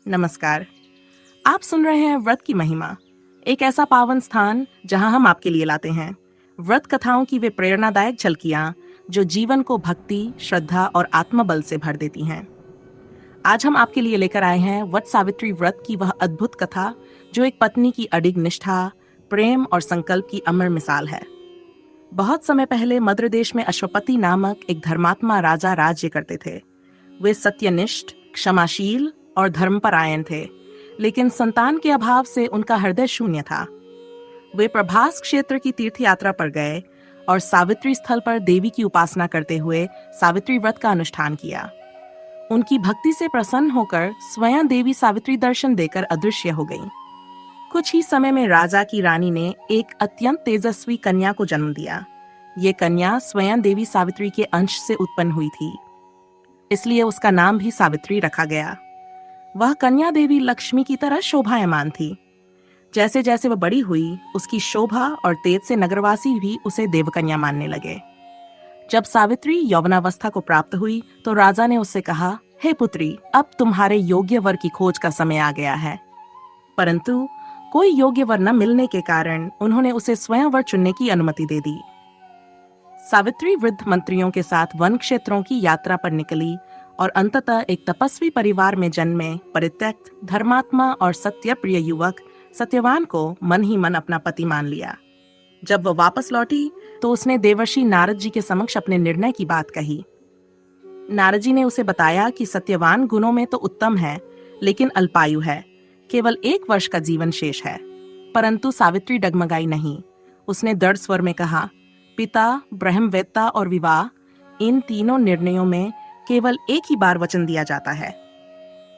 नमस्कार। आप सुन रहे हैं व्रत की महिमा, एक ऐसा पावन स्थान जहां हम आपके लिए लाते हैं व्रत कथाओं की वे प्रेरणादायक झलकियां जो जीवन को भक्ति, श्रद्धा और आत्मबल से भर देती हैं। आज हम आपके लिए लेकर आए हैं वट सावित्री व्रत की वह अद्भुत कथा जो एक पत्नी की अडिग निष्ठा, प्रेम और संकल्प की अमर मिसाल है। बहुत समय पहले मद्र देश में अश्वपति नामक एक धर्मात्मा राजा राज्य करते थे। वे सत्यनिष्ठ, क्षमाशील और धर्मपरायण थे, लेकिन संतान के अभाव से उनका हृदय शून्य था। वे प्रभास क्षेत्र की तीर्थ यात्रा पर गए और सावित्री स्थल पर देवी की उपासना करते हुए सावित्री व्रत का अनुष्ठान किया। उनकी भक्ति से प्रसन्न होकर स्वयं देवी सावित्री दर्शन देकर अदृश्य हो गईं। कुछ ही समय में राजा की रानी ने एक अत्यंत तेजस्वी कन्या को जन्म दिया। ये कन्या स्वयं देवी सावित्री के अंश से उत्पन्न हुई थी, इसलिए उसका नाम भी सावित्री रखा गया। वह कन्या देवी लक्ष्मी की तरह शोभायमान थी। जैसे जैसे वह बड़ी हुई, उसकी शोभा और तेज से नगरवासी भी उसे देवकन्या मानने लगे। जब सावित्री यौवनावस्था को प्राप्त हुई तो राजा ने उससे कहा, हे पुत्री, अब तुम्हारे योग्य वर की खोज का समय आ गया है। परंतु कोई योग्य वर न मिलने के कारण उन्होंने उसे स्वयं वर चुनने की अनुमति दे दी। सावित्री वृद्ध मंत्रियों के साथ वन क्षेत्रों की यात्रा पर निकली और अंततः एक तपस्वी परिवार में जन्मे परित्यक्त, धर्मात्मा और सत्यप्रिय युवक सत्यवान को मन ही मन अपना पति मान लिया। जब वह वापस लौटी तो उसने देवर्षि नारद जी के समक्ष अपने निर्णय की बात कही। नारद जी ने उसे बताया कि सत्यवान गुणों में तो उत्तम है, लेकिन अल्पायु है, केवल 1 वर्ष का जीवन शेष है। परंतु सावित्री डगमगाई नहीं। उसने दृढ़ स्वर में कहा, पिता, ब्रह्मवेत्ता और विवाह, इन तीनों निर्णयों में केवल एक ही बार वचन दिया जाता है।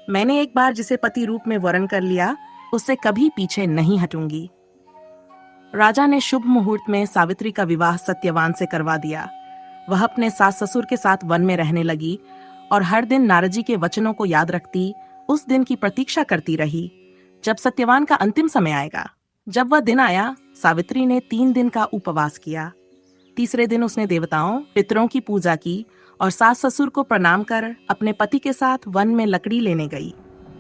मैंने एक बार जिसे पति रूप में वरण कर लिया, उससे कभी पीछे नहीं हटूंगी। राजा ने शुभ मुहूर्त में सावित्री का विवाह सत्यवान से करवा दिया। वह अपने सास ससुर के साथ वन में रहने लगी और हर दिन नारद जी के वचनों को याद रखती उस दिन की प्रतीक्षा करती रही जब सत्यवान का अंतिम समय आएगा। जब वह दिन आया, सावित्री ने 3 दिन का उपवास किया। तीसरे दिन उसने देवताओं, पितरों की पूजा की और सास ससुर को प्रणाम कर अपने पति के साथ वन में लकड़ी लेने गई।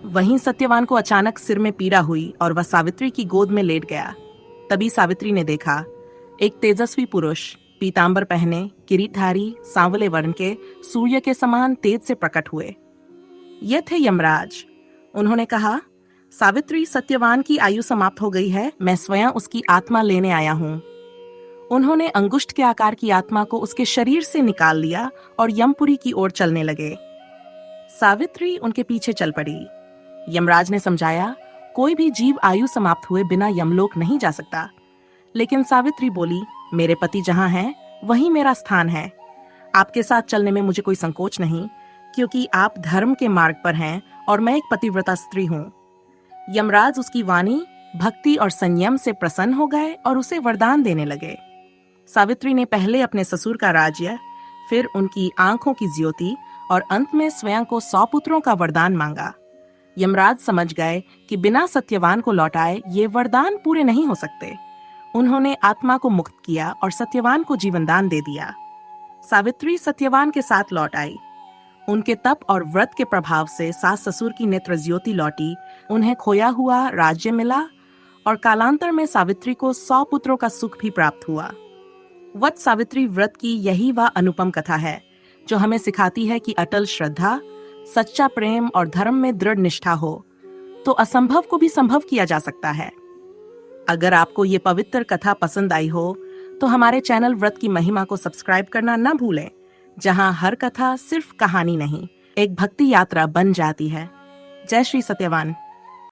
वहीं सत्यवान को अचानक सिर में पीड़ा हुई और वह सावित्री की गोद में लेट गया। तभी सावित्री ने देखा, एक तेजस्वी पुरुष, पीतांबर पहने, किरीटधारी, सांवले वर्ण के, सूर्य के समान तेज से प्रकट हुए। ये थे यमराज। उन्होंने कहा, सावित्री, सत्यवान की आयु समाप्त हो गई है, मैं स्वयं उसकी आत्मा लेने आया हूँ। उन्होंने अंगुष्ठ के आकार की आत्मा को उसके शरीर से निकाल लिया और यमपुरी की ओर चलने लगे। सावित्री उनके पीछे चल पड़ी। यमराज ने समझाया, कोई भी जीव आयु समाप्त हुए बिना यमलोक नहीं जा सकता। लेकिन सावित्री बोली, मेरे पति जहां हैं, वहीं मेरा स्थान है। आपके साथ चलने में मुझे कोई संकोच नहीं, क्योंकि आप धर्म के मार्ग पर हैं और मैं एक पतिव्रता स्त्री हूँ। यमराज उसकी वाणी, भक्ति और संयम से प्रसन्न हो गए और उसे वरदान देने लगे। सावित्री ने पहले अपने ससुर का राज्य, फिर उनकी आंखों की ज्योति और अंत में स्वयं को 100 पुत्रों का वरदान मांगा। यमराज समझ गए कि बिना सत्यवान को लौटाए ये वरदान पूरे नहीं हो सकते। उन्होंने आत्मा को मुक्त किया और सत्यवान को जीवनदान दे दिया। सावित्री सत्यवान के साथ लौट आई। उनके तप और व्रत के प्रभाव से सास ससुर की नेत्र ज्योति लौटी, उन्हें खोया हुआ राज्य मिला और कालांतर में सावित्री को 100 पुत्रों का सुख भी प्राप्त हुआ। वट सावित्री व्रत की यही वह अनुपम कथा है जो हमें सिखाती है कि अटल श्रद्धा, सच्चा प्रेम और धर्म में दृढ़ निष्ठा हो तो असंभव को भी संभव किया जा सकता है। अगर आपको ये पवित्र कथा पसंद आई हो तो हमारे चैनल व्रत की महिमा को सब्सक्राइब करना न भूलें, जहां हर कथा सिर्फ कहानी नहीं, एक भक्ति यात्रा बन जाती है। जय श्री सत्यवान।